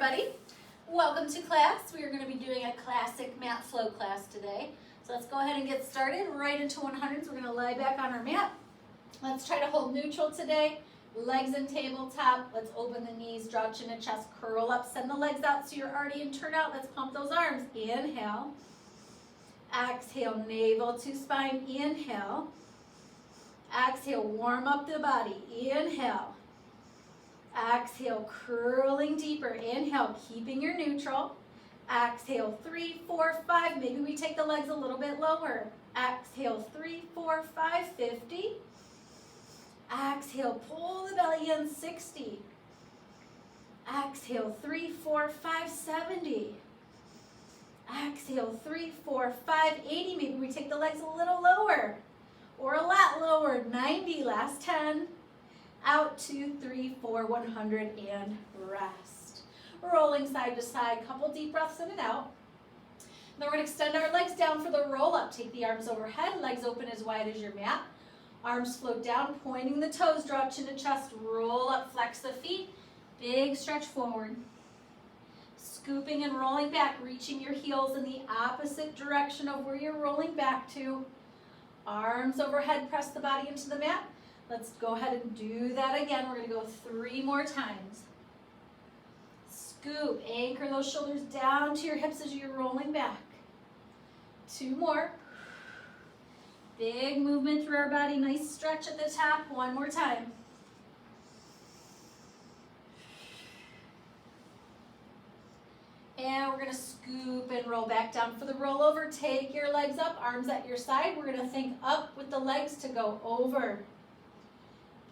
everybody. Welcome to class. We are going to be doing a classic mat flow class today. So let's go ahead and get started. Right into 100s. We're going to lie back on our mat. Let's try to hold neutral today. Legs in tabletop. Let's open the knees, draw chin to chest, curl up, send the legs out so you're already in turnout. Let's pump those arms. Inhale. Exhale, navel to spine. Inhale. Exhale, warm up the body. Inhale. Exhale, curling deeper. Inhale, keeping your neutral. Exhale, 3, 4, 5. Maybe we take the legs a little bit lower. Exhale, 3, 4, 5, 50. Exhale, pull the belly in, 60. Exhale, 3, 4, 5, 70. Exhale, 3, 4, 5, 80. Maybe we take the legs a little lower or a lot lower. 90, last 10. Out, 2, 3, 4, 100, and rest. Rolling side to side, couple deep breaths in and out. Then we're going to extend our legs down for the roll up. Take the arms overhead, legs open as wide as your mat. Arms float down, pointing the toes, draw chin to chest, roll up, flex the feet, big stretch forward. Scooping and rolling back, reaching your heels in the opposite direction of where you're rolling back to. Arms overhead, press the body into the mat. Let's go ahead and do that again. We're going to go 3 more times. Scoop, anchor those shoulders down to your hips as you're rolling back. 2 more. Big movement through our body, nice stretch at the top. 1 more time. And we're going to scoop and roll back down for the rollover. Take your legs up, arms at your side. We're going to think up with the legs to go over.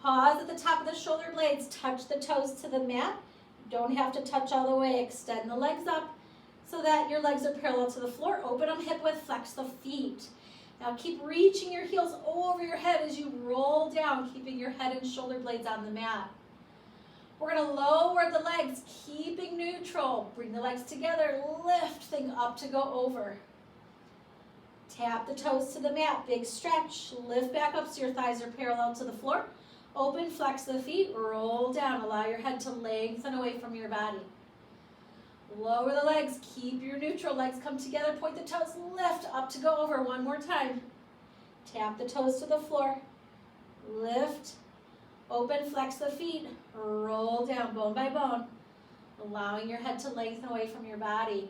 Pause at the top of the shoulder blades, touch the toes to the mat. Don't have to touch all the way. Extend the legs up so that your legs are parallel to the floor. Open them hip width, flex the feet. Now keep reaching your heels over your head as you roll down, keeping your head and shoulder blades on the mat. We're going to lower the legs, keeping neutral. Bring the legs together, lift, think up to go over. Tap the toes to the mat, big stretch. Lift back up so your thighs are parallel to the floor. Open, flex the feet, roll down. Allow your head to lengthen away from your body. Lower the legs, keep your neutral. Legs come together, point the toes, lift, up to go over. 1 more time. Tap the toes to the floor. Lift, open, flex the feet, roll down bone by bone. Allowing your head to lengthen away from your body.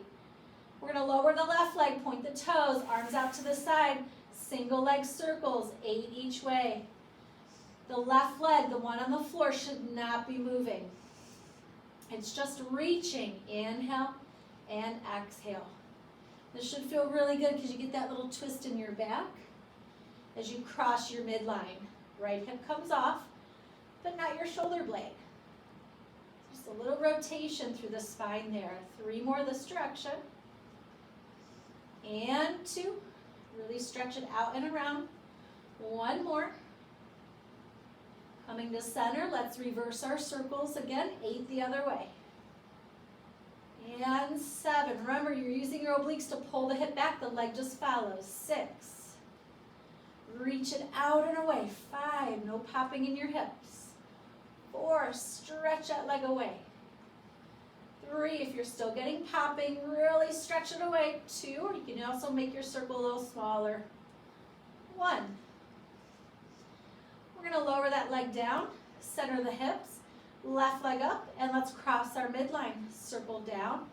We're going to lower the left leg, point the toes, arms out to the side. Single leg circles, 8 each way. The left leg, the one on the floor, should not be moving. It's just reaching. Inhale and exhale. This should feel really good because you get that little twist in your back as you cross your midline. Right hip comes off, but not your shoulder blade. Just a little rotation through the spine there. 3 more this direction. And 2. Really stretch it out and around. 1 more. Coming to center, let's reverse our circles again, 8 the other way. And 7, remember you're using your obliques to pull the hip back, the leg just follows. 6, reach it out and away. 5, no popping in your hips. 4, stretch that leg away. 3, if you're still getting popping, really stretch it away. 2, or you can also make your circle a little smaller. 1. We're going to lower that leg down, center the hips, left leg up, and let's cross our midline. Circle down,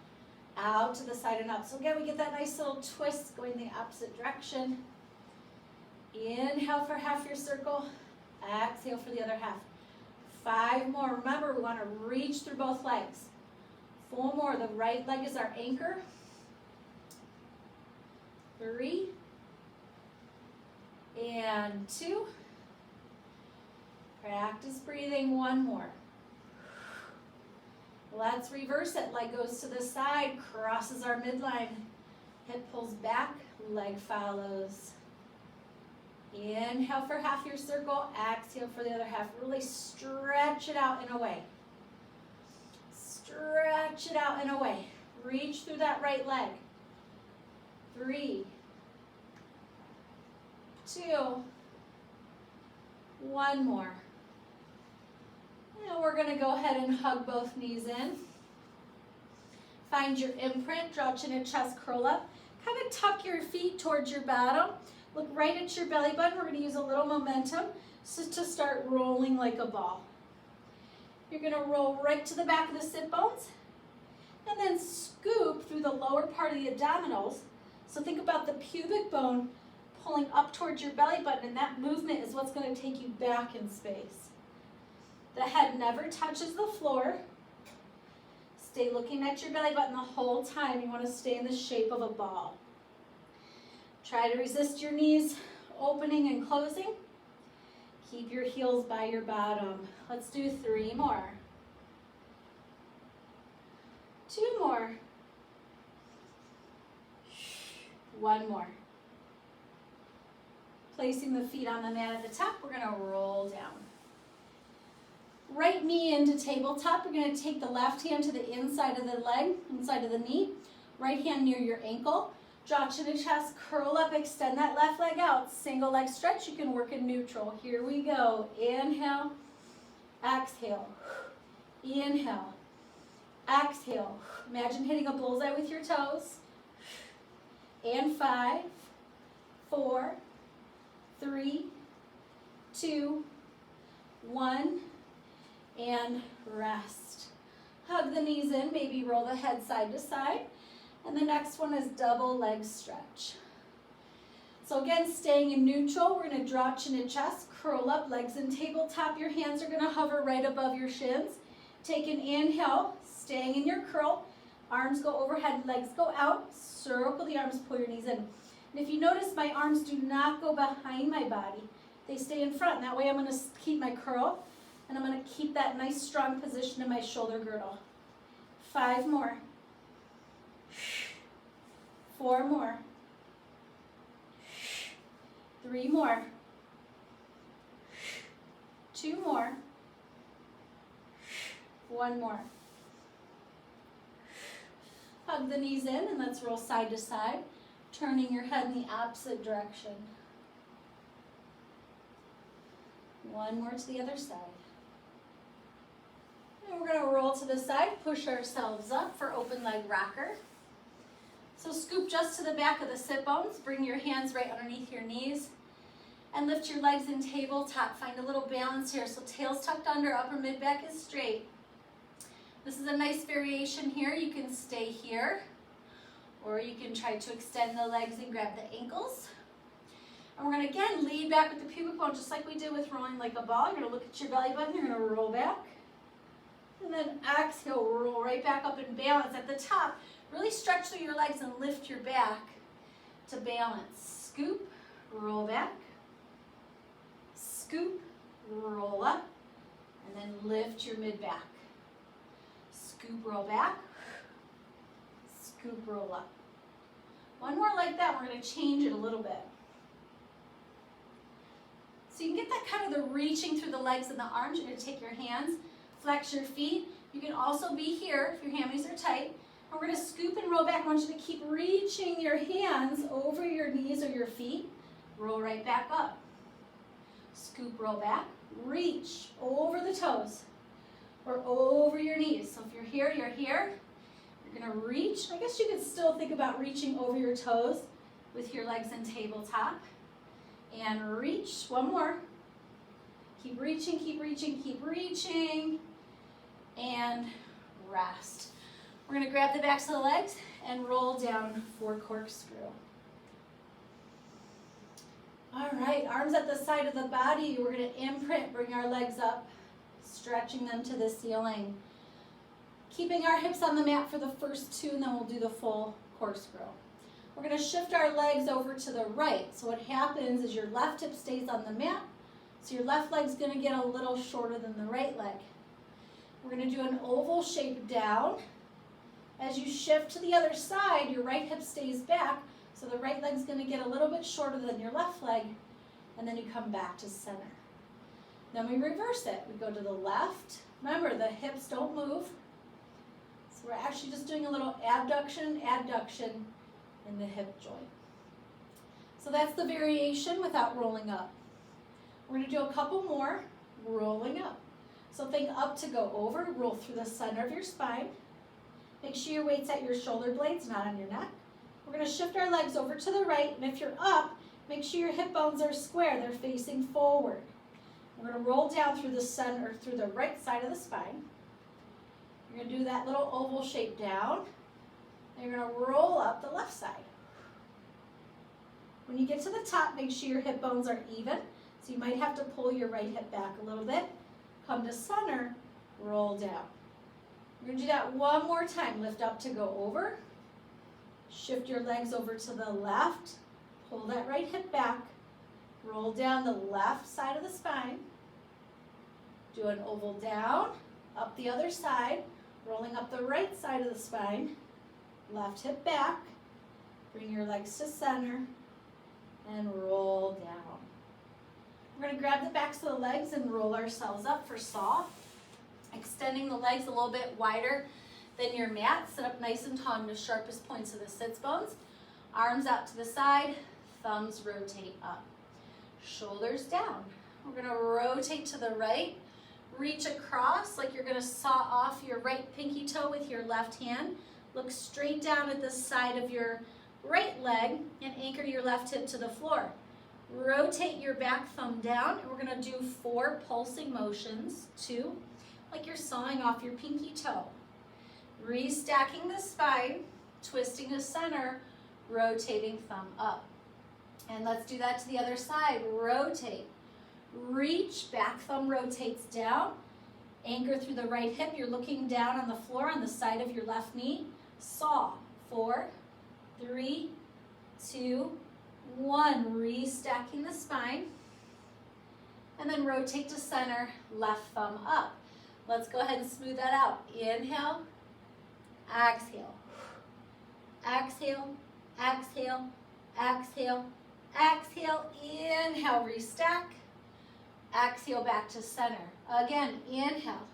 out to the side and up. So again, we get that nice little twist going the opposite direction. Inhale for half your circle, exhale for the other half. 5 more. Remember, we want to reach through both legs. 4 more. The right leg is our anchor. 3 and 2. Practice breathing. 1 more. Let's reverse it. Leg goes to the side, crosses our midline. Hip pulls back, leg follows. Inhale for half your circle, exhale for the other half. Really stretch it out and away. Stretch it out and away. Reach through that right leg. 3, 2, 1 more. And we're going to go ahead and hug both knees in. Find your imprint, draw chin and chest, curl up. Kind of tuck your feet towards your bottom. Look right at your belly button. We're going to use a little momentum to start rolling like a ball. You're going to roll right to the back of the sit bones and then scoop through the lower part of the abdominals. So think about the pubic bone pulling up towards your belly button, and that movement is what's going to take you back in space. The head never touches the floor. Stay looking at your belly button the whole time. You want to stay in the shape of a ball. Try to resist your knees opening and closing. Keep your heels by your bottom. Let's do 3 more. 2 more. 1 more. Placing the feet on the mat at the top, we're going to roll down. Right knee into tabletop. We're going to take the left hand to the inside of the leg, inside of the knee. Right hand near your ankle. Draw chin to chest, curl up, extend that left leg out. Single leg stretch, you can work in neutral. Here we go. Inhale, exhale. Inhale, exhale. Imagine hitting a bullseye with your toes. And 5, 4, 3, 2, 1, and rest. Hug the knees in, maybe roll the head side to side. And the next one is double leg stretch. So again, staying in neutral, we're going to draw chin to chest, curl up, legs in tabletop. Your hands are going to hover right above your shins. Take an inhale, staying in your curl. Arms go overhead, legs go out. Circle the arms, pull your knees in. And if you notice, my arms do not go behind my body. They stay in front. And that way I'm going to keep my curl, and I'm going to keep that nice strong position in my shoulder girdle. 5 more. 4 more. 3 more. 2 more. 1 more. Hug the knees in, and let's roll side to side, turning your head in the opposite direction. 1 more to the other side. And we're going to roll to the side, push ourselves up for open leg rocker. So scoop just to the back of the sit bones, bring your hands right underneath your knees, and lift your legs in tabletop. Find a little balance here. So tail's tucked under, upper mid back is straight. This is a nice variation here. You can stay here, or you can try to extend the legs and grab the ankles. And we're going to again lead back with the pubic bone, just like we did with rolling like a ball. You're going to look at your belly button, you're going to roll back. And then exhale, roll right back up and balance. At the top, really stretch through your legs and lift your back to balance. Scoop, roll back. Scoop, roll up. And then lift your mid back. Scoop, roll back. Scoop, roll up. 1 more like that. We're going to change it a little bit. So you can get that kind of the reaching through the legs and the arms. You're going to take your hands, flex your feet. You can also be here if your hammies are tight. And we're going to scoop and roll back. I want you to keep reaching your hands over your knees or your feet. Roll right back up. Scoop, roll back. Reach over the toes or over your knees. So if you're here, you're here. You're going to reach. I guess you could still think about reaching over your toes with your legs in tabletop. And reach. 1 more. Keep reaching, keep reaching, keep reaching. And rest. We're going to grab the backs of the legs and roll down for corkscrew. All right, arms at the side of the body. We're going to imprint, bring our legs up, stretching them to the ceiling. Keeping our hips on the mat for the first 2, and then we'll do the full corkscrew. We're going to shift our legs over to the right. So what happens is your left hip stays on the mat. So your left leg's going to get a little shorter than the right leg. We're going to do an oval shape down. As you shift to the other side, your right hip stays back. So the right leg's going to get a little bit shorter than your left leg. And then you come back to center. Then we reverse it. We go to the left. Remember, the hips don't move. So we're actually just doing a little abduction, adduction in the hip joint. So that's the variation without rolling up. We're going to do a couple more, rolling up. So think up to go over, roll through the center of your spine, Make sure your weight's at your shoulder blades, not on your neck. We're going to shift our legs over to the right, and if you're up, make sure your hip bones are square. They're facing forward. We're going to roll down through the center, through the right side of the spine. You're going to do that little oval shape down, and you're going to roll up the left side. When you get to the top, make sure your hip bones are even. So you might have to pull your right hip back a little bit. Come to center, roll down. We're going to do that one more time. Lift up to go over. Shift your legs over to the left. Pull that right hip back. Roll down the left side of the spine. Do an oval down, up the other side, rolling up the right side of the spine. Left hip back. Bring your legs to center and roll down. We're going to grab the backs of the legs and roll ourselves up for saw. Extending the legs a little bit wider than your mat. Sit up nice and tall in the sharpest points of the sits bones. Arms out to the side, thumbs rotate up. Shoulders down. We're going to rotate to the right. Reach across like you're going to saw off your right pinky toe with your left hand. Look straight down at the side of your right leg and anchor your left hip to the floor. Rotate your back thumb down, and we're going to do 4 pulsing motions, 2, like you're sawing off your pinky toe. Restacking the spine, twisting to center, rotating thumb up. And let's do that to the other side. Rotate. Reach, back thumb rotates down. Anchor through the right hip. You're looking down on the floor on the side of your left knee. Saw. 4, 3, 2, 1. Restacking the spine. And then rotate to center, left thumb up. Let's go ahead and smooth that out. Inhale, exhale. Exhale, exhale, exhale, exhale. Inhale, restack. Exhale, back to center. Again, inhale,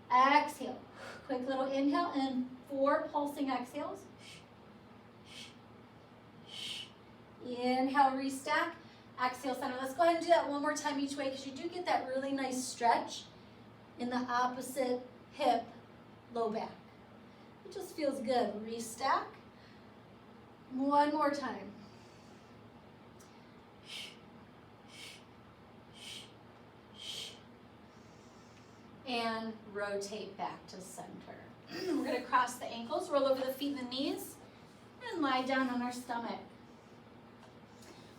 exhale. Quick little inhale and 4 pulsing exhales. Inhale, restack. Exhale, center. Let's go ahead and do that one more time each way because you do get that really nice stretch in the opposite hip, low back. It just feels good. Restack. One more time. And rotate back to center. We're going to cross the ankles, roll over the feet and the knees, and lie down on our stomach.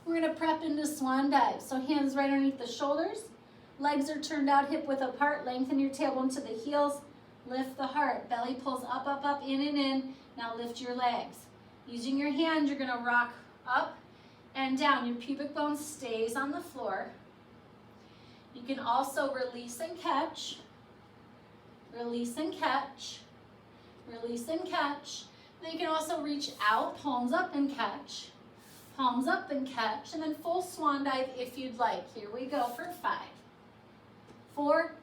We're going to prep into Swan Dive. So hands right underneath the shoulders. Legs are turned out hip width apart. Lengthen your tailbone to the heels. Lift the heart. Belly pulls up, up, up, in and in. Now lift your legs. Using your hands, you're going to rock up and down. Your pubic bone stays on the floor. You can also release and catch. Release and catch. Release and catch. Then you can also reach out, palms up and catch. Palms up and catch, and then full swan dive if you'd like. Here we go for 5, 4,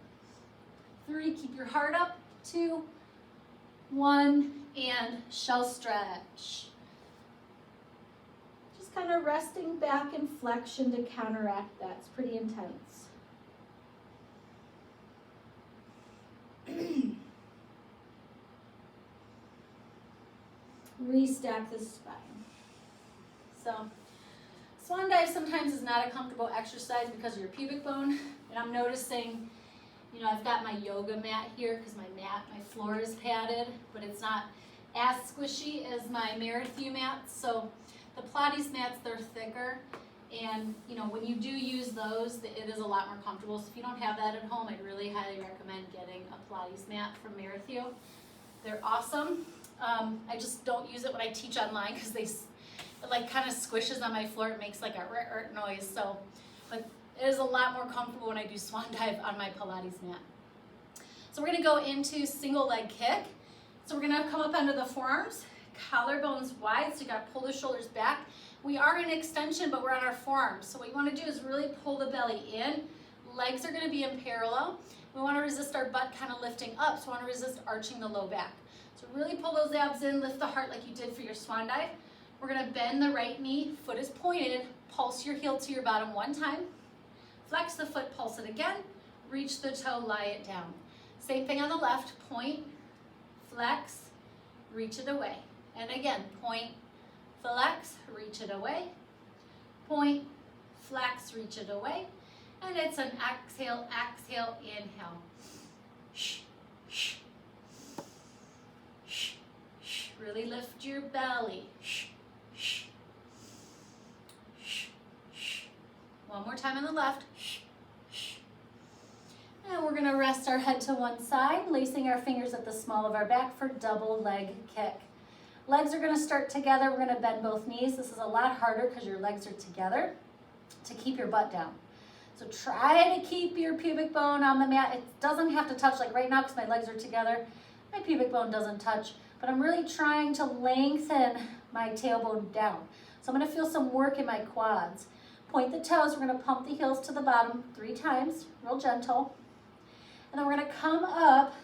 3, keep your heart up, 2, 1, and shell stretch. Just kind of resting back in flexion to counteract that. It's pretty intense. Restack the spine. So, swan dive sometimes is not a comfortable exercise because of your pubic bone. And I'm noticing, you know, I've got my yoga mat here because my floor is padded, but it's not as squishy as my Marathon mats. So the Pilates mats, they're thicker. And, you know, when you do use those, it is a lot more comfortable. So if you don't have that at home, I'd really highly recommend getting a Pilates mat from Marathon. They're awesome. I just don't use it when I teach online because it like kind of squishes on my floor. It makes like a noise. So, but it is a lot more comfortable when I do swan dive on my Pilates mat. So we're going to go into single leg kick. So we're going to come up under the forearms, collarbones wide. So you got to pull the shoulders back. We are in extension, but we're on our forearms. So what you want to do is really pull the belly in. Legs are going to be in parallel. We want to resist our butt kind of lifting up. So we want to resist arching the low back. So really pull those abs in, lift the heart like you did for your swan dive. We're going to bend the right knee, foot is pointed, pulse your heel to your bottom one time. Flex the foot, pulse it again. Reach the toe, lie it down. Same thing on the left, point, flex, reach it away. And again, point, flex, reach it away. Point, flex, reach it away. And it's an exhale, exhale, inhale. Really lift your belly. One more time on the left. And we're gonna rest our head to one side, lacing our fingers at the small of our back for double leg kick. Legs are gonna start together. We're gonna bend both knees. This is a lot harder because your legs are together to keep your butt down. So try to keep your pubic bone on the mat. It doesn't have to touch, like right now because my legs are together, my pubic bone doesn't touch, but I'm really trying to lengthen my tailbone down. So I'm gonna feel some work in my quads. Point the toes, we're gonna pump the heels to the bottom 3 times, real gentle. And then we're gonna come up,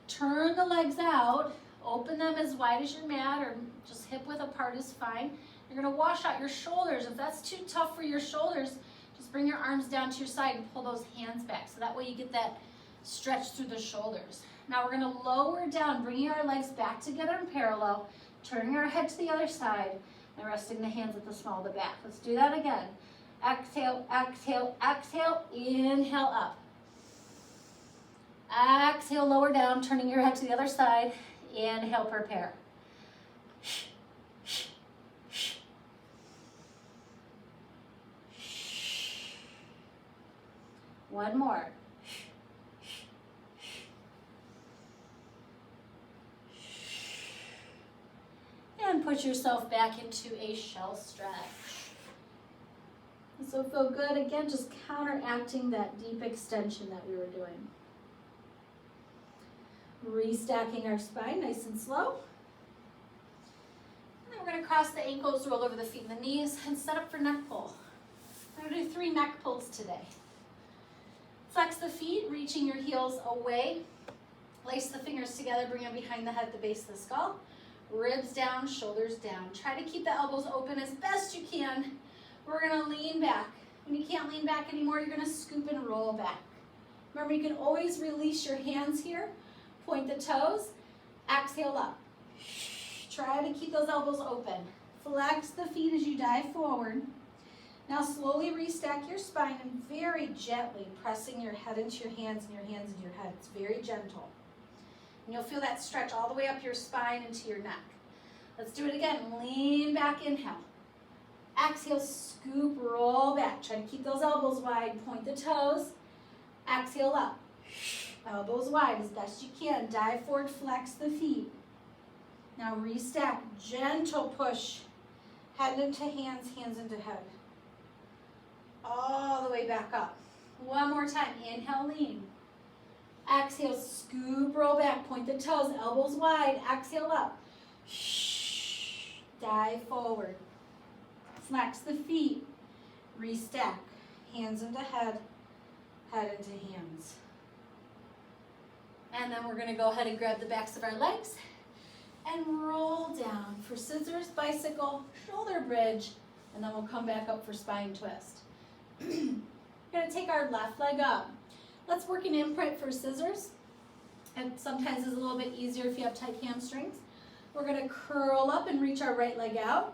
turn the legs out, open them as wide as your mat or just hip width apart is fine. You're gonna wash out your shoulders. If that's too tough for your shoulders, just bring your arms down to your side and pull those hands back. So that way you get that stretch through the shoulders. Now we're gonna lower down, bringing our legs back together in parallel, turning our head to the other side, and resting the hands at the small of the back. Let's do that again. Exhale, exhale, exhale, inhale up. Exhale, lower down, turning your head to the other side. Inhale, prepare. One more. And put yourself back into a shell stretch. So feel good, again, just counteracting that deep extension that we were doing. Restacking our spine nice and slow. And then we're going to cross the ankles, roll over the feet and the knees, and set up for neck pull. We're going to do 3 neck pulls today. Flex the feet, reaching your heels away. Lace the fingers together, bring them behind the head, the base of the skull. Ribs down, shoulders down. Try to keep the elbows open as best you can. We're going to lean back. When you can't lean back anymore, you're going to scoop and roll back. Remember, you can always release your hands here. Point the toes. Exhale up. Try to keep those elbows open. Flex the feet as you dive forward. Now slowly restack your spine and very gently pressing your head into your hands and your hands into your head. It's very gentle. And you'll feel that stretch all the way up your spine into your neck. Let's do it again. Lean back, inhale. Exhale, scoop, roll back. Try to keep those elbows wide. Point the toes. Exhale up. Elbows wide as best you can. Dive forward, flex the feet. Now restack. Gentle push. Head into hands, hands into head. All the way back up. One more time. Inhale, lean. Exhale, scoop, roll back. Point the toes, elbows wide. Exhale up. Dive forward. Flex the feet. Restack. Hands into head, head into hands. And then we're going to go ahead and grab the backs of our legs and roll down for scissors, bicycle, shoulder bridge, and then we'll come back up for spine twist. We're going to take our left leg up. Let's work an imprint for scissors. And sometimes it's a little bit easier if you have tight hamstrings. We're going to curl up and reach our right leg out.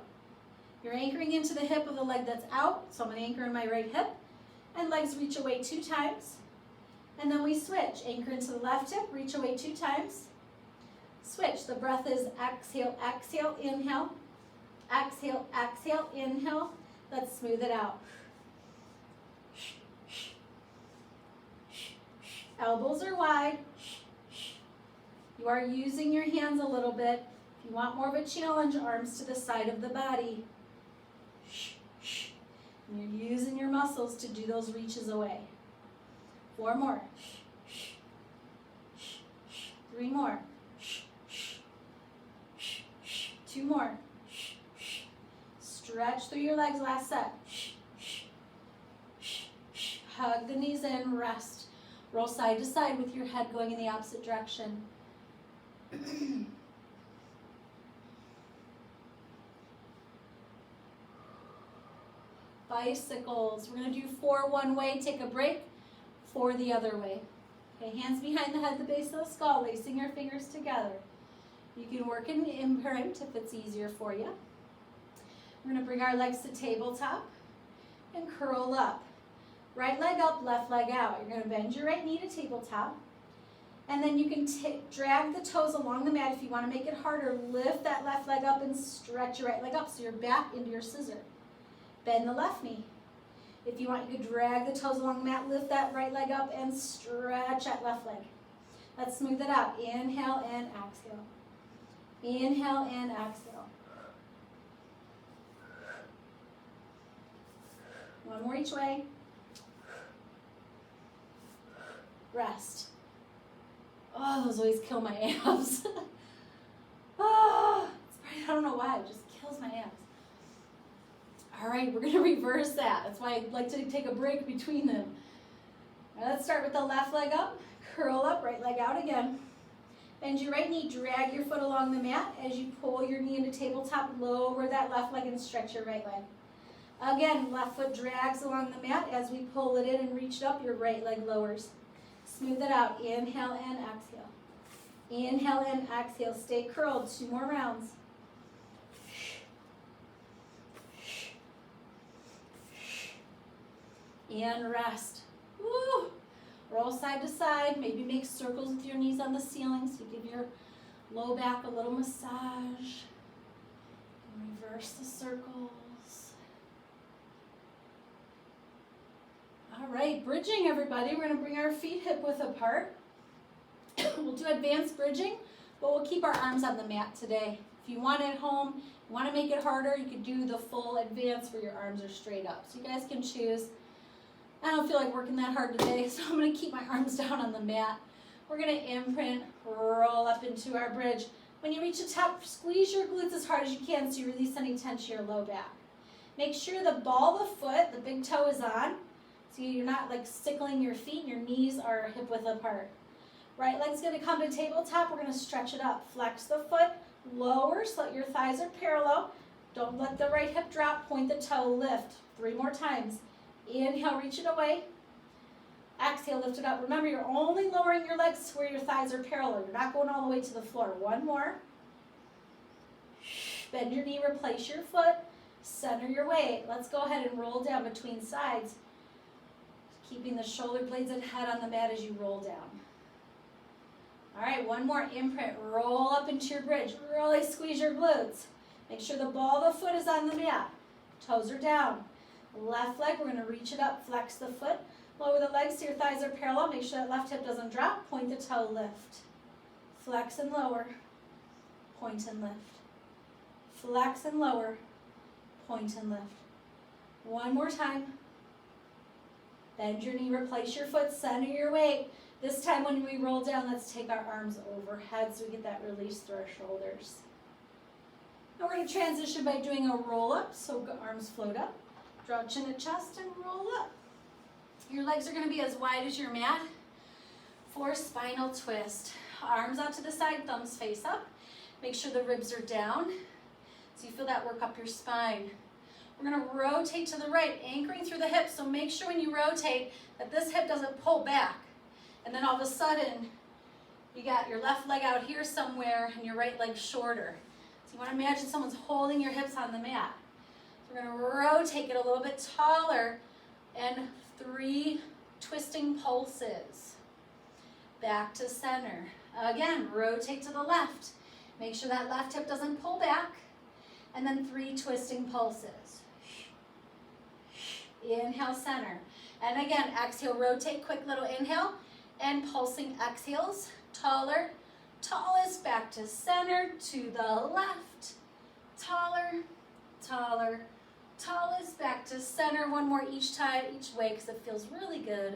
You're anchoring into the hip of the leg that's out, so I'm going to anchor in my right hip. And legs reach away 2 times. And then we switch. Anchor into the left hip, reach away 2 times. Switch. The breath is exhale, exhale, inhale. Exhale, exhale, inhale. Let's smooth it out. Elbows are wide. You are using your hands a little bit. If you want more of a challenge, arms to the side of the body. And you're using your muscles to do those reaches away. 4 more. 3 more. 2 more. Stretch through your legs, last set. Hug the knees in, rest. Roll side to side with your head going in the opposite direction. Bicycles. We're going to do 4 one way, take a break, 4 the other way. Okay, hands behind the head, the base of the skull, lacing your fingers together. You can work in Imprint if it's easier for you. We're going to bring our legs to tabletop and curl up. Right leg up, left leg out. You're going to bend your right knee to tabletop. And then you can drag the toes along the mat. If you want to make it harder, lift that left leg up and stretch your right leg up so you're back into your scissor. Bend the left knee. If you want, you could drag the toes along the mat, lift that right leg up and stretch that left leg. Let's smooth it out. Inhale and exhale. Inhale and exhale. One more each way. Rest. Oh, those always kill my abs. Oh, I don't know why, it just kills my abs. All right, we're going to reverse that. That's why I like to take a break between them. Now let's start with the left leg up, curl up, right leg out again. Bend your right knee, drag your foot along the mat. As you pull your knee into tabletop, lower that left leg and stretch your right leg. Again, left foot drags along the mat. As we pull it in and reach it up, your right leg lowers. Smooth it out. Inhale and exhale. Inhale and exhale. Stay curled. 2 more rounds. And rest. Woo! Roll side to side. Maybe make circles with your knees on the ceiling so you give your low back a little massage. And reverse the circles. All right, bridging, everybody. We're going to bring our feet hip width apart. We'll do advanced bridging, but we'll keep our arms on the mat today. If you want it at home, you want to make it harder, you could do the full advance where your arms are straight up. So you guys can choose. I don't feel like working that hard today, so I'm going to keep my arms down on the mat. We're going to imprint, roll up into our bridge. When you reach the top, squeeze your glutes as hard as you can so you release any tension in your low back. Make sure the ball of the foot, the big toe, is on. So you're not like sickling your feet and your knees are hip width apart. Right leg's going to come to tabletop. We're going to stretch it up. Flex the foot, lower so that your thighs are parallel. Don't let the right hip drop. Point the toe, lift. 3 more times. Inhale, reach it away. Exhale, lift it up. Remember, you're only lowering your legs where your thighs are parallel. You're not going all the way to the floor. 1 more. Bend your knee, replace your foot. Center your weight. Let's go ahead and roll down between sides. Keeping the shoulder blades and head on the mat as you roll down. All right, 1 more. Imprint. Roll up into your bridge. Really squeeze your glutes. Make sure the ball of the foot is on the mat. Toes are down. Left leg, we're going to reach it up. Flex the foot. Lower the legs so your thighs are parallel. Make sure that left hip doesn't drop. Point the toe, lift. Flex and lower. Point and lift. Flex and lower. Point and lift. 1 more time. Bend your knee, replace your foot, center your weight. This time when we roll down, let's take our arms overhead so we get that release through our shoulders. Now we're going to transition by doing a roll up, so arms float up. Draw chin to chest and roll up. Your legs are going to be as wide as your mat for spinal twist. Arms out to the side, thumbs face up. Make sure the ribs are down so you feel that work up your spine. We're going to rotate to the right, anchoring through the hips. So make sure when you rotate that this hip doesn't pull back. And then all of a sudden, you got your left leg out here somewhere and your right leg shorter. So you want to imagine someone's holding your hips on the mat. So we're going to rotate it a little bit taller and 3 twisting pulses. Back to center. Again, rotate to the left. Make sure that left hip doesn't pull back. And then 3 twisting pulses. Inhale, center. And again, exhale, rotate, quick little inhale. And pulsing exhales, taller, tallest, back to center, to the left. Taller, taller, tallest, back to center. 1 more each time, each way, because it feels really good.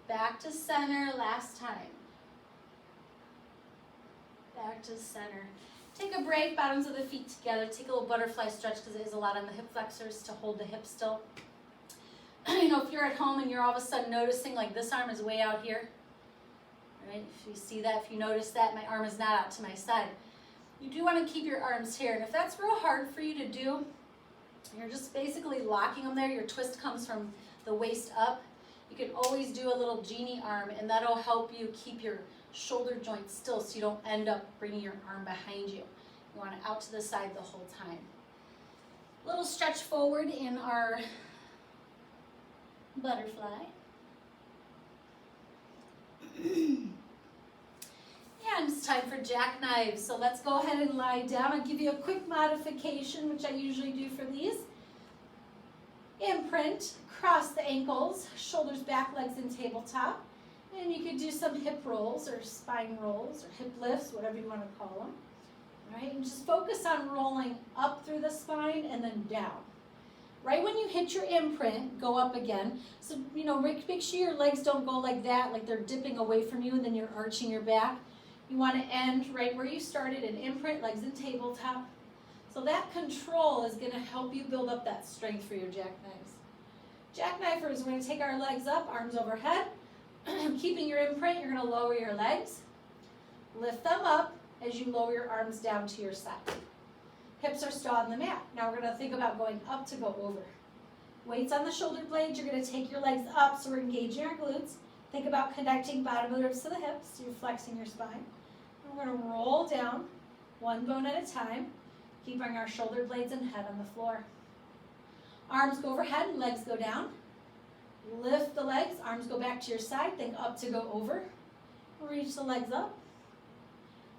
Back to center, last time. Back to center. Take a break, bottoms of the feet together. Take a little butterfly stretch because it is a lot on the hip flexors to hold the hip still. You know, if you're at home and you're all of a sudden noticing like this arm is way out here, right? If you see that, if you notice that my arm is not out to my side, you do want to keep your arms here. And if that's real hard for you to do, you're just basically locking them there. Your twist comes from the waist up. You can always do a little genie arm, and that'll help you keep your shoulder joints still so you don't end up bringing your arm behind you. You want it out to the side the whole time. Little stretch forward in our butterfly. And it's time for jackknives. So let's go ahead and lie down. I'll give you a quick modification, which I usually do for these. Imprint, cross the ankles, shoulders back, legs in tabletop. And you could do some hip rolls or spine rolls or hip lifts, whatever you want to call them. All right, and just focus on rolling up through the spine and then down. Right when you hit your imprint, go up again. So, you know, make sure your legs don't go like that, like they're dipping away from you and then you're arching your back. You want to end right where you started in imprint, legs in tabletop. So that control is going to help you build up that strength for your jackknives. Jackknifers, we're going to take our legs up, arms overhead. Keeping your imprint, you're going to lower your legs. Lift them up as you lower your arms down to your side. Hips are still on the mat. Now we're going to think about going up to go over. Weights on the shoulder blades, you're going to take your legs up, so we're engaging our glutes. Think about connecting bottom of the ribs to the hips, so you're flexing your spine. And we're going to roll down, one bone at a time, keeping our shoulder blades and head on the floor. Arms go overhead, legs go down. Lift the legs, arms go back to your side, think up to go over. Reach the legs up.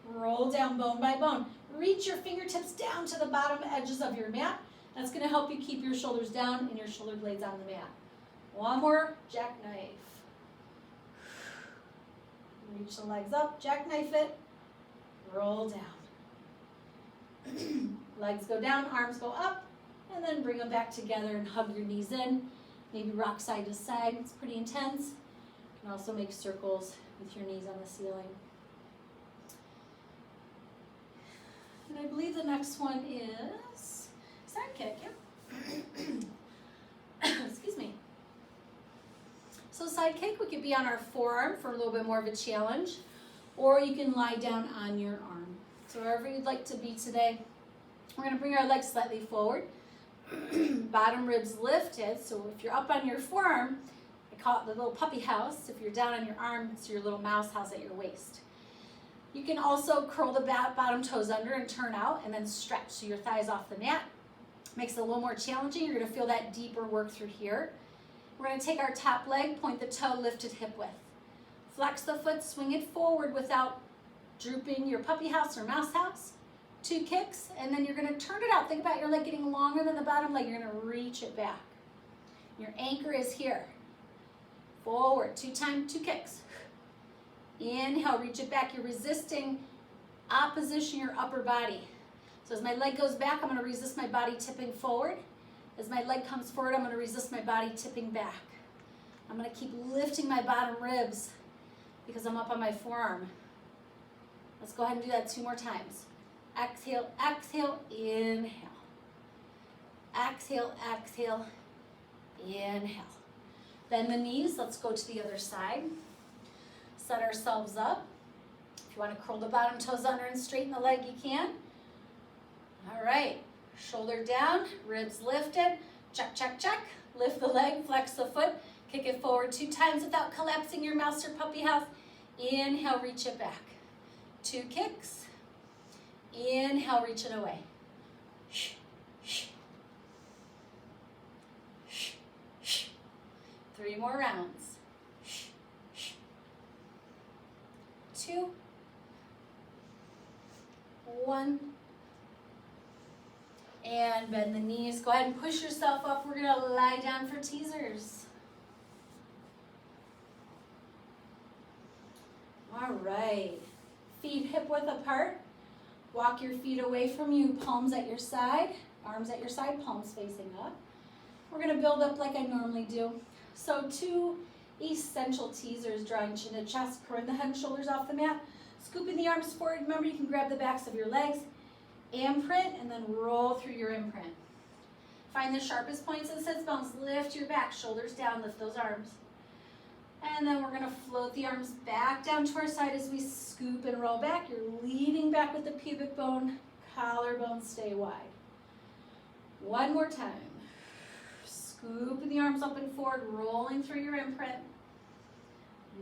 Roll down bone by bone. Reach your fingertips down to the bottom edges of your mat. That's going to help you keep your shoulders down and your shoulder blades on the mat. One more, jackknife. Reach the legs up, jackknife it, roll down. Legs go down, arms go up, and then bring them back together and hug your knees in. Maybe rock side to side, it's pretty intense. You can also make circles with your knees on the ceiling. And I believe the next one is Sidekick, yeah? Excuse me. So Sidekick, we could be on our forearm for a little bit more of a challenge, or you can lie down on your arm. So wherever you'd like to be today. We're going to bring our legs slightly forward. Bottom ribs lifted, so if you're up on your forearm, I call it the little puppy house. If you're down on your arm, it's your little mouse house at your waist. You can also curl the bottom toes under and turn out and then stretch so your thighs off the mat. Makes it a little more challenging. You're going to feel that deeper work through here. We're going to take our top leg, point the toe, lifted hip width. Flex the foot, swing it forward without drooping your puppy house or mouse house. 2 kicks, and then you're going to turn it out. Think about your leg getting longer than the bottom leg. You're going to reach it back. Your anchor is here. Forward, 2 kicks. Inhale, reach it back. You're resisting opposition your upper body. So as my leg goes back, I'm going to resist my body tipping forward. As my leg comes forward, I'm going to resist my body tipping back. I'm going to keep lifting my bottom ribs because I'm up on my forearm. Let's go ahead and do that 2 more times. Exhale, exhale, inhale. Exhale, exhale, inhale. Bend the knees. Let's go to the other side. Set ourselves up. If you want to curl the bottom toes under and straighten the leg, you can. All right. Shoulder down, ribs lifted. Check, check, check. Lift the leg, flex the foot. Kick it forward 2 times without collapsing your mouse or puppy house. Inhale, reach it back. 2 kicks. Inhale, reach it away. 3 more rounds. 2, 1. And bend the knees. Go ahead and push yourself up. We're going to lie down for teasers. All right. Feet hip width apart. Walk your feet away from you, palms at your side, arms at your side, palms facing up. We're going to build up like I normally do. So 2 essential teasers, drawing chin to chest, curling the head and shoulders off the mat, scooping the arms forward. Remember, you can grab the backs of your legs, imprint, and then roll through your imprint. Find the sharpest points of the sits bones. Lift your back, shoulders down, lift those arms. And then we're going to float the arms back down to our side as we scoop and roll back. You're leaning back with the pubic bone, collarbone stay wide. 1 more time. Scoop the arms up and forward, rolling through your imprint.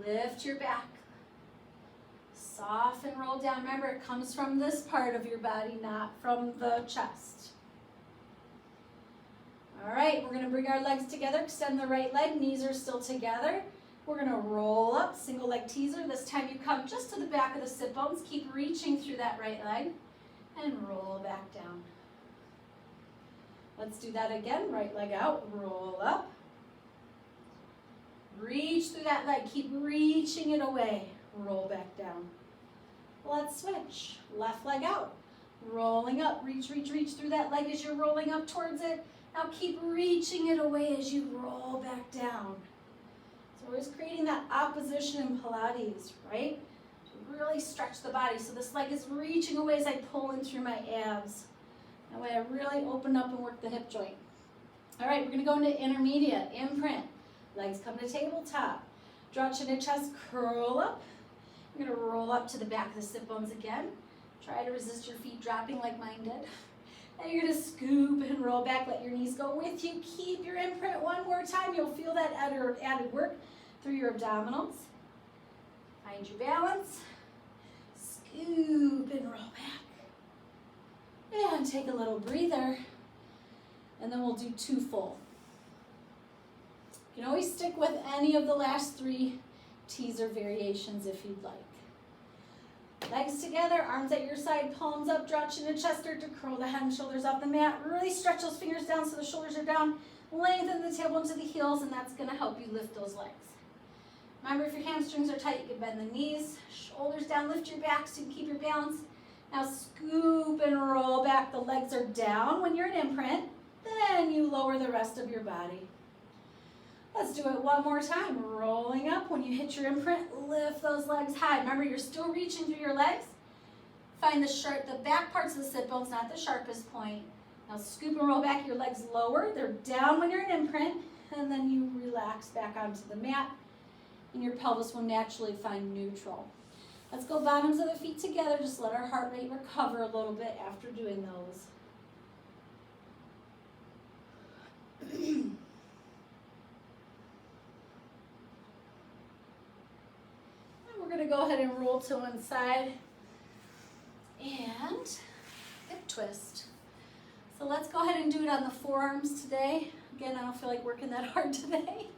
Lift your back. Soften, roll down. Remember, it comes from this part of your body, not from the chest. All right, we're going to bring our legs together, extend the right leg, knees are still together. We're going to roll up, single leg teaser. This time you come just to the back of the sit bones. Keep reaching through that right leg and roll back down. Let's do that again. Right leg out, roll up. Reach through that leg, keep reaching it away. Roll back down. Let's switch. Left leg out, rolling up. Reach, reach, reach through that leg as you're rolling up towards it. Now keep reaching it away as you roll back down. So we're just creating that opposition in Pilates, right? To really stretch the body. So this leg is reaching away as I pull in through my abs. That way I really open up and work the hip joint. All right, we're gonna go into intermediate, imprint. Legs come to tabletop. Draw chin to chest, curl up. You're gonna roll up to the back of the sit bones again. Try to resist your feet dropping like mine did. And you're gonna scoop and roll back, let your knees go with you. Keep your imprint one more time. You'll feel that added work through your abdominals. Find your balance. Scoop and roll back. And take a little breather. And then we'll do 2 full. You can always stick with any of the last 3 teaser variations if you'd like. Legs together, arms at your side, palms up, draw chin to chest, start to curl the head and shoulders off the mat. Really stretch those fingers down so the shoulders are down. Lengthen the tailbone to the heels, and that's going to help you lift those legs. Remember, if your hamstrings are tight, you can bend the knees, shoulders down, lift your back so you can keep your balance. Now scoop and roll back. The legs are down when you're in imprint. Then you lower the rest of your body. Let's do it one more time. Rolling up. When you hit your imprint, lift those legs high. Remember, you're still reaching through your legs. Find the back parts of the sit bones, not the sharpest point. Now scoop and roll back. Your legs lower. They're down when you're in imprint. And then you relax back onto the mat. And your pelvis will naturally find neutral. Let's go bottoms of the feet together. Just let our heart rate recover a little bit after doing those. We're going to go ahead and roll to one side and hip twist. So let's go ahead and do it on the forearms today. Again, I don't feel like working that hard today.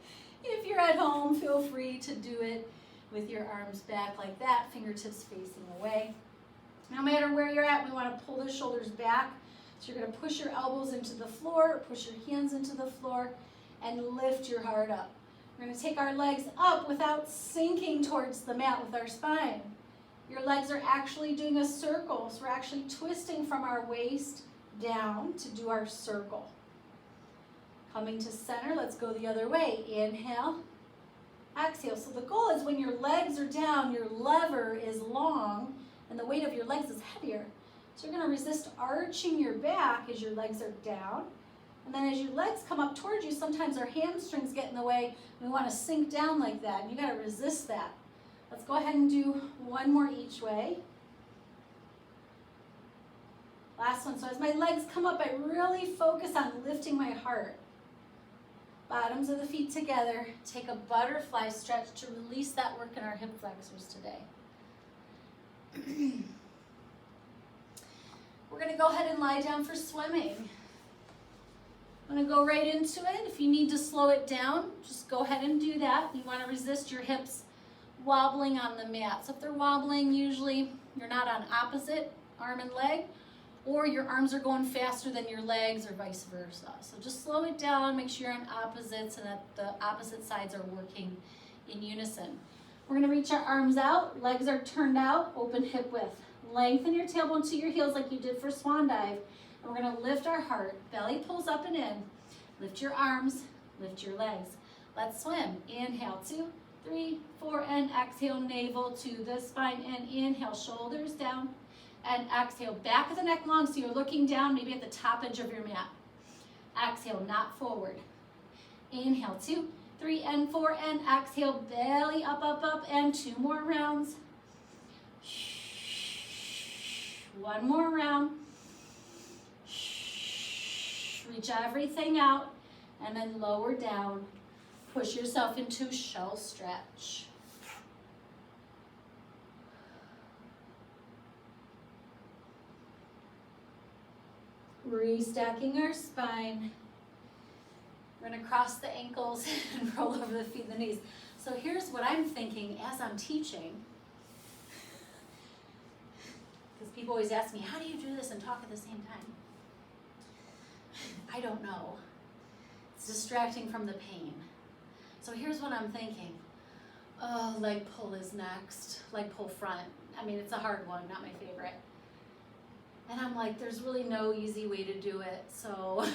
If you're at home, feel free to do it with your arms back like that, fingertips facing away. No matter where you're at, we want to pull the shoulders back. So you're going to push your elbows into the floor, push your hands into the floor, and lift your heart up. We're going to take our legs up without sinking towards the mat with our spine. Your legs are actually doing a circle, so we're actually twisting from our waist down to do our circle. Coming to center, let's go the other way. Inhale, exhale. So the goal is when your legs are down, your lever is long, and the weight of your legs is heavier. So you're going to resist arching your back as your legs are down. And then as your legs come up towards you, sometimes our hamstrings get in the way. We want to sink down like that, and you got to resist that. Let's go ahead and do one more each way. Last one. So as my legs come up, I really focus on lifting my heart. Bottoms of the feet together. Take a butterfly stretch to release that work in our hip flexors today. We're going to go ahead and lie down for swimming. I'm going to go right into it. If you need to slow it down, just go ahead and do that. You want to resist your hips wobbling on the mat. So if they're wobbling, usually you're not on opposite arm and leg, or your arms are going faster than your legs, or vice versa. So just slow it down, make sure you're on opposites and that the opposite sides are working in unison. We're going to reach our arms out, legs are turned out, open hip width. Lengthen your tailbone to your heels like you did for Swan Dive. And we're going to lift our heart. Belly pulls up and in. Lift your arms, lift your legs. Let's swim. Inhale, 2, 3, 4, and exhale, navel to the spine. And inhale, shoulders down. And exhale, back of the neck long, so you're looking down, maybe at the top edge of your mat. Exhale, not forward. Inhale, 2, 3, and 4, and exhale, belly up, up, up, and 2 more rounds. One more round. Reach everything out, and then lower down. Push yourself into shell stretch. Restacking our spine. We're gonna cross the ankles and roll over the feet and the knees. So here's what I'm thinking as I'm teaching. Because people always ask me, how do you do this and talk at the same time? I don't know. It's distracting from the pain. So here's what I'm thinking. Oh, leg pull is next. Leg pull front. I mean, it's a hard one, not my favorite. And I'm like, there's really no easy way to do it. So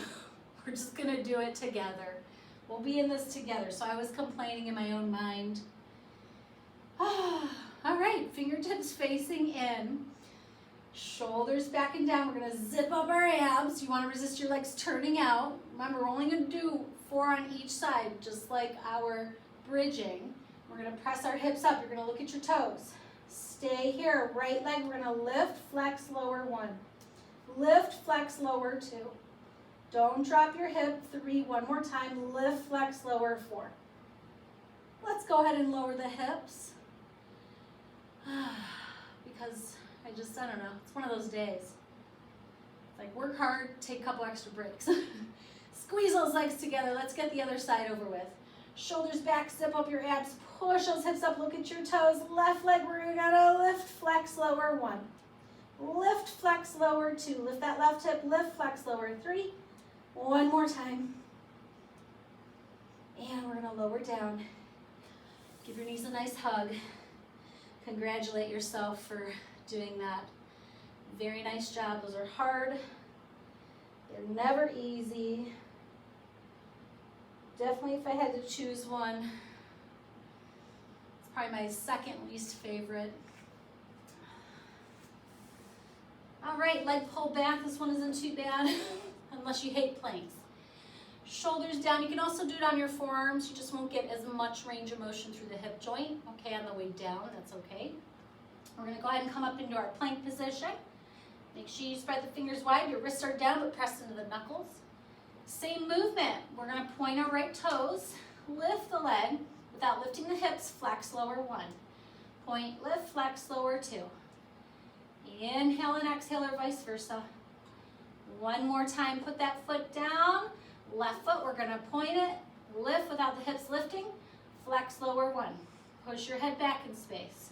we're just gonna do it together. We'll be in this together. So I was complaining in my own mind. All right, fingertips facing in. Shoulders back and down. We're gonna zip up our abs. You wanna resist your legs turning out. Remember, we're only gonna do 4 on each side, just like our bridging. We're gonna press our hips up. You're gonna look at your toes. Stay here. Right leg, we're gonna lift, flex, lower 1. Lift, flex, lower 2. Don't drop your hip. 3, one more time. Lift, flex, lower 4. Let's go ahead and lower the hips. Because I don't know, it's one of those days. It's like work hard, take a couple extra breaks. Squeeze those legs together. Let's get the other side over with. Shoulders back, zip up your abs, push those hips up, look at your toes. Left leg, we're gonna lift, flex, lower 1. Lift, flex, lower 2. Lift that left hip, lift, flex, lower 3. One more time. And we're gonna lower down. Give your knees a nice hug. Congratulate yourself for doing that. Very nice job. Those are hard. They're never easy. Definitely if I had to choose one, it's probably my second least favorite. All right, leg pull back. This one isn't too bad, unless you hate planks. Shoulders down. You can also do it on your forearms. You just won't get as much range of motion through the hip joint. Okay, on the way down, that's okay. We're gonna go ahead and come up into our plank position. Make sure you spread the fingers wide. Your wrists are down, but press into the knuckles. Same movement. We're gonna point our right toes, lift the leg without lifting the hips, flex, lower 1. Point, lift, flex, lower 2. Inhale and exhale or vice versa. One more time, put that foot down. Left foot, we're gonna point it, lift without the hips lifting, flex, lower 1. Push your head back in space.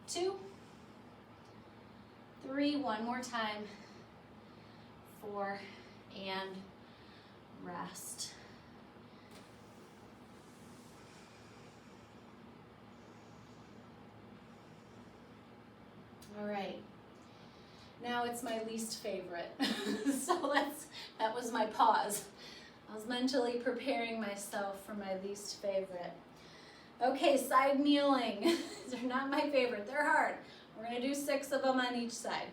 2, 3, one more time. 4, and rest. All right. Now it's my least favorite. So that was my pause. I was mentally preparing myself for my least favorite. Okay, side kneeling. They're not my favorite. They're hard. We're gonna do 6 of them on each side.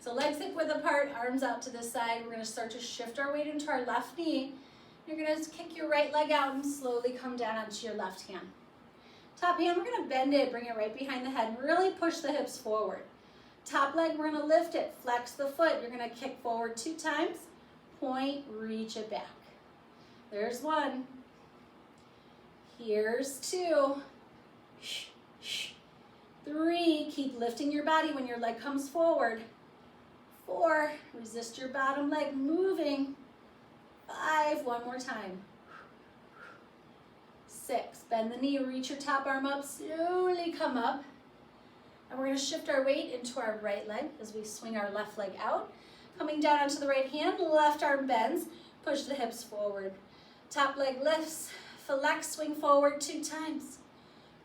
So legs hip width apart, arms out to the side. We're gonna start to shift our weight into our left knee. You're gonna just kick your right leg out and slowly come down onto your left hand. Top hand, we're gonna bend it, bring it right behind the head, and really push the hips forward. Top leg, we're gonna lift it, flex the foot. You're gonna kick forward 2 times, point, reach it back. There's 1. Here's 2. 3, keep lifting your body when your leg comes forward. 4, resist your bottom leg moving. 5, one more time. 6, bend the knee, reach your top arm up, slowly come up. And we're gonna shift our weight into our right leg as we swing our left leg out. Coming down onto the right hand, left arm bends, push the hips forward. Top leg lifts, flex, swing forward 2 times.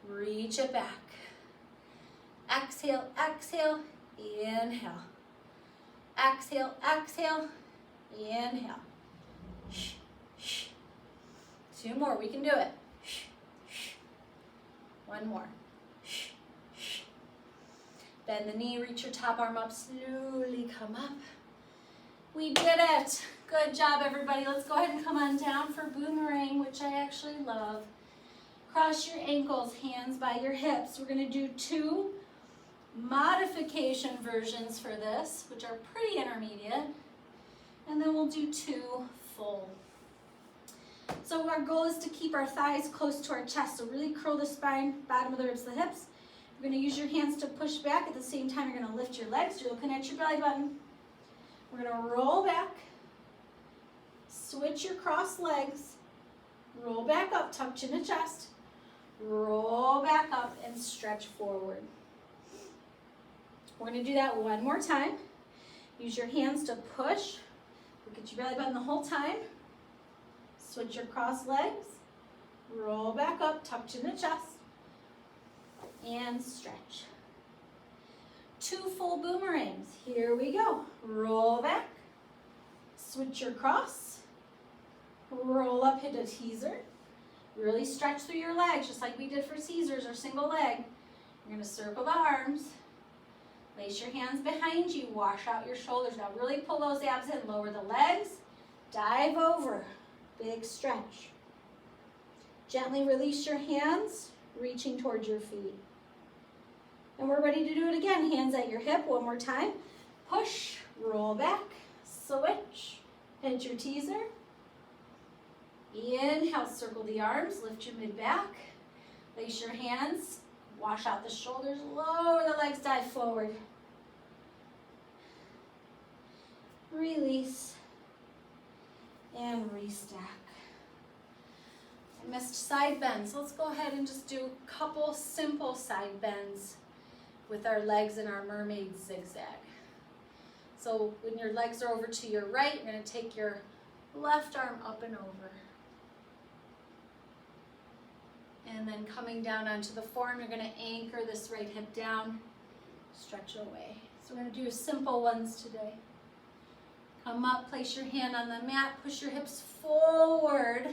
Reach it back. Exhale, exhale, inhale. Exhale, exhale, inhale. 2 more, we can do it. 1 more. Bend the knee, reach your top arm up, slowly come up. We did it. Good job, everybody. Let's go ahead and come on down for boomerang, which I actually love. Cross your ankles, hands by your hips. We're gonna do 2 modification versions for this, which are pretty intermediate. And then we'll do 2 full. So our goal is to keep our thighs close to our chest. So really curl the spine, bottom of the ribs, the hips. You're gonna use your hands to push back. At the same time, you're gonna lift your legs. You're looking at your belly button. We're gonna roll back, switch your cross legs, roll back up, tuck chin to chest, roll back up and stretch forward. We're going to do that one more time. Use your hands to push. Look at your belly button the whole time. Switch your cross legs, roll back up, tuck chin to chest, and stretch. 2 full boomerangs. Here we go. Roll back, switch your cross, roll up, hit a teaser. Really stretch through your legs, just like we did for teasers or single leg. You're going to circle the arms, lace your hands behind you, wash out your shoulders. Now really pull those abs in, lower the legs, dive over, big stretch. Gently release your hands, reaching towards your feet. And we're ready to do it again. Hands at your hip, one more time. Push, roll back, switch, hit your teaser. Inhale, circle the arms, lift your mid back, lace your hands, wash out the shoulders, lower the legs, dive forward. Release and restack. I missed side bends. Let's go ahead and just do a couple simple side bends with our legs in our mermaid zigzag. So when your legs are over to your right, you're going to take your left arm up and over. And then coming down onto the forearm, you're going to anchor this right hip down, stretch away. So we're going to do simple ones today. Come up, place your hand on the mat, push your hips forward,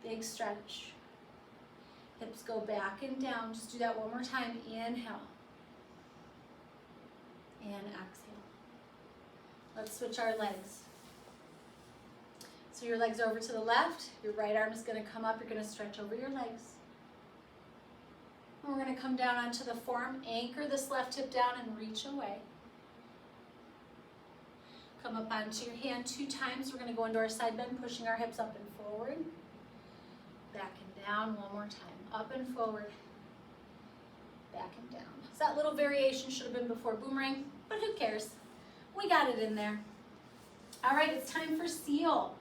big stretch. Hips go back and down. Just do that one more time. Inhale. And exhale. Let's switch our legs. So your legs are over to the left, your right arm is going to come up, you're going to stretch over your legs. And we're going to come down onto the forearm, anchor this left hip down and reach away. Come up onto your hand 2 times, we're going to go into our side bend, pushing our hips up and forward. Back and down, one more time, up and forward. Back and down. So that little variation should have been before boomerang, but who cares? We got it in there. All right, it's time for seal.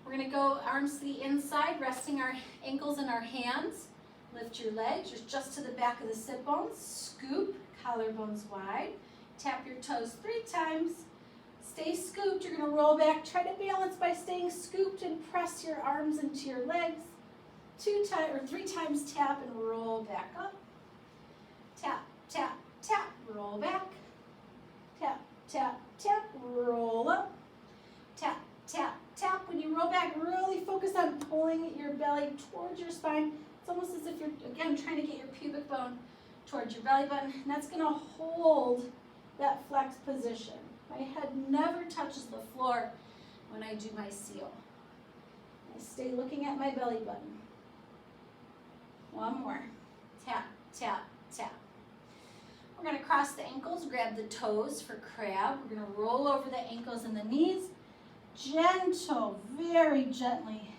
We're going to go arms to the inside, resting our ankles in our hands. Lift your legs just to the back of the sit bones. Scoop, collarbones wide. Tap your toes 3 times. Stay scooped. You're going to roll back. Try to balance by staying scooped and press your arms into your legs. 3 times tap and roll back up. Tap, tap, tap, roll back. Tap, tap, tap, roll up. Tap, tap, tap. When you roll back, really focus on pulling your belly towards your spine. It's almost as if you're, again, trying to get your pubic bone towards your belly button. And that's going to hold that flexed position. My head never touches the floor when I do my seal. I stay looking at my belly button. One more. Tap, tap, tap. We're going to cross the ankles, grab the toes for crab. We're going to roll over the ankles and the knees. Gentle, very gently,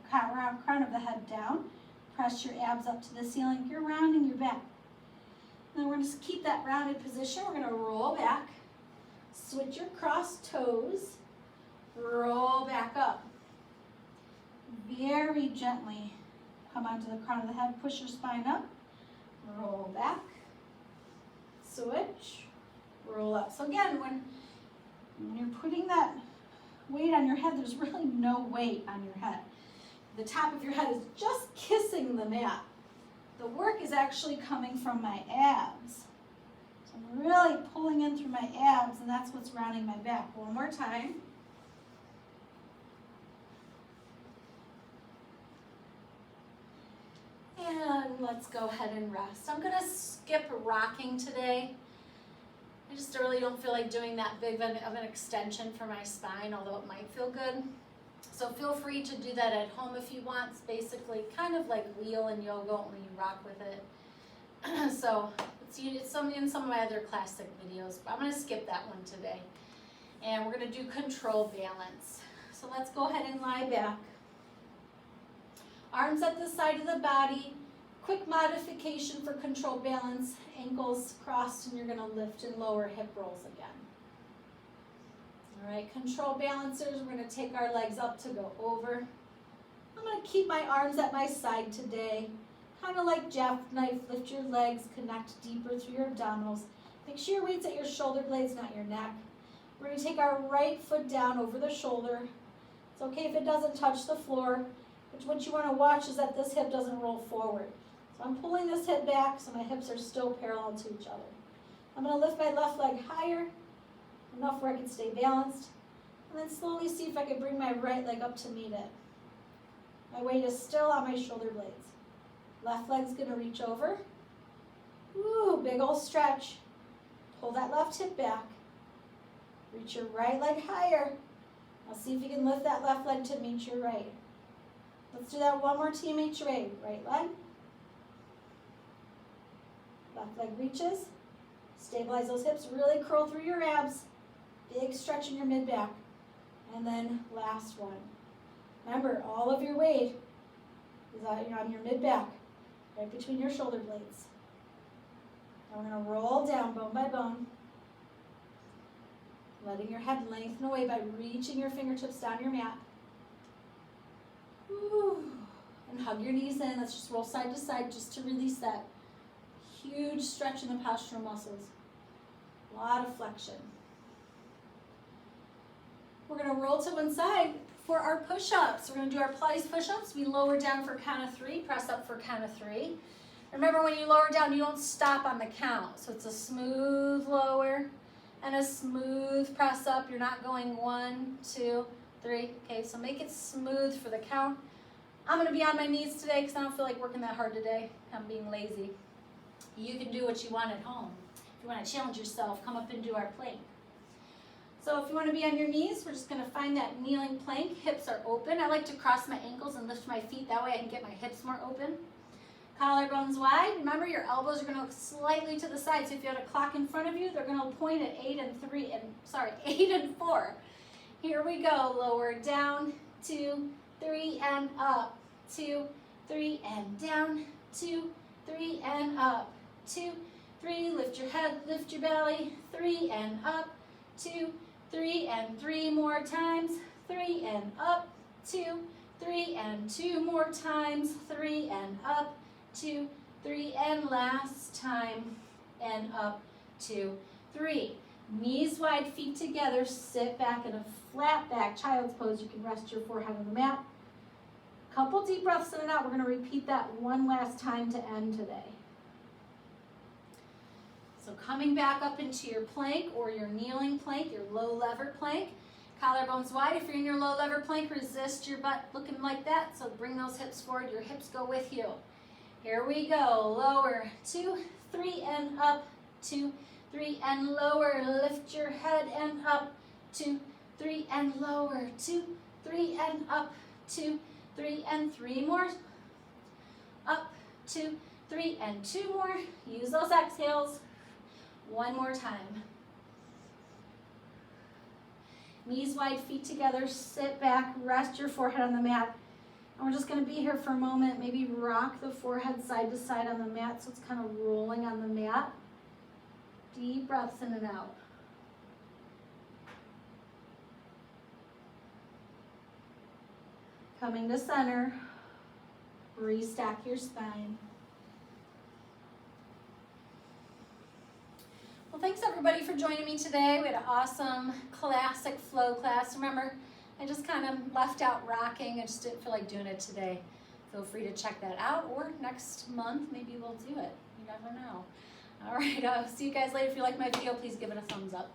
crown of the head down. Press your abs up to the ceiling. You're rounding your back. And then we're going to keep that rounded position. We're going to roll back. Switch your cross toes. Roll back up. Very gently come onto the crown of the head. Push your spine up. Roll back. Switch. Roll up. So again, when you're putting that weight on your head, there's really no weight on your head. The top of your head is just kissing the mat. The work is actually coming from my abs. So I'm really pulling in through my abs, and that's what's rounding my back. One more time. And let's go ahead and rest. I'm going to skip rocking today. I just really don't feel like doing that big of an extension for my spine, although it might feel good. So feel free to do that at home if you want. It's basically kind of like wheel and yoga, only you rock with it. So it's in some of my other classic videos, but I'm going to skip that one today. And we're going to do control balance. So let's go ahead and lie back. Arms at the side of the body. Quick modification for control balance. Ankles crossed, and you're going to lift and lower hip rolls again. All right, control balancers. We're going to take our legs up to go over. I'm going to keep my arms at my side today. Kind of like Jackknife, lift your legs, connect deeper through your abdominals. Make sure your weight's at your shoulder blades, not your neck. We're going to take our right foot down over the shoulder. It's okay if it doesn't touch the floor, but what you want to watch is that this hip doesn't roll forward. So I'm pulling this hip back so my hips are still parallel to each other. I'm going to lift my left leg higher, enough where I can stay balanced, and then slowly see if I can bring my right leg up to meet it. My weight is still on my shoulder blades. Left leg's going to reach over. Ooh, big old stretch. Pull that left hip back. Reach your right leg higher. Now see if you can lift that left leg to meet your right. Let's do that one more team each way. Right leg. Left leg reaches. Stabilize those hips. Really curl through your abs. Big stretch in your mid-back. And then last one. Remember, all of your weight is on your mid-back, right between your shoulder blades. Now we're going to roll down bone by bone, letting your head lengthen away by reaching your fingertips down your mat. Ooh. And hug your knees in. Let's just roll side to side just to release that huge stretch in the postural muscles. A lot of flexion. We're going to roll to one side for our push-ups. We're going to do our Plies push-ups. We lower down for count of 3, press up for count of 3. Remember, when you lower down, you don't stop on the count. So it's a smooth lower and a smooth press up. You're not going 1, 2, 3. Okay, so make it smooth for the count. I'm going to be on my knees today because I don't feel like working that hard today. I'm being lazy. You can do what you want at home. If you want to challenge yourself, come up and do our plank. So if you want to be on your knees, we're just going to find that kneeling plank. Hips are open. I like to cross my ankles and lift my feet. That way I can get my hips more open. Collarbones wide. Remember, your elbows are going to look slightly to the side. So if you had a clock in front of you, they're going to point at 8 and 4. Here we go. Lower down, 2, 3, and up. 2, 3, and down. 2, 3, and up. 2, 3. Lift your head, lift your belly. 3, and up. 2, 3, and 3 more times. 3, and up. 2, 3, and 2 more times. 3, and up. 2, 3, and last time, and up, 2, 3. Knees wide, feet together, sit back in a flat back child's pose. You can rest your forehead on the mat. Couple deep breaths in and out. We're going to repeat that one last time to end today. So coming back up into your plank or your kneeling plank, your low lever plank. Collarbones wide. If you're in your low lever plank, resist your butt looking like that. So bring those hips forward. Your hips go with you. Here we go. Lower. 2, 3, and up. 2, 3, and lower. Lift your head and up. 2, 3, and lower. 2, 3, and up. 2, 3, and 3 more. Up. 2, 3, and 2 more. Use those exhales. One more time. Knees wide, feet together. Sit back. Rest your forehead on the mat. And we're just going to be here for a moment. Maybe rock the forehead side to side on the mat so it's kind of rolling on the mat. Deep breaths in and out. Coming to center. Restack your spine. Well, thanks everybody for joining me today. We had an awesome classic flow class. Remember, I just kind of left out rocking. I just didn't feel like doing it today. Feel free to check that out, or next month, maybe we'll do it. You never know. All right, I'll see you guys later. If you like my video, please give it a thumbs up.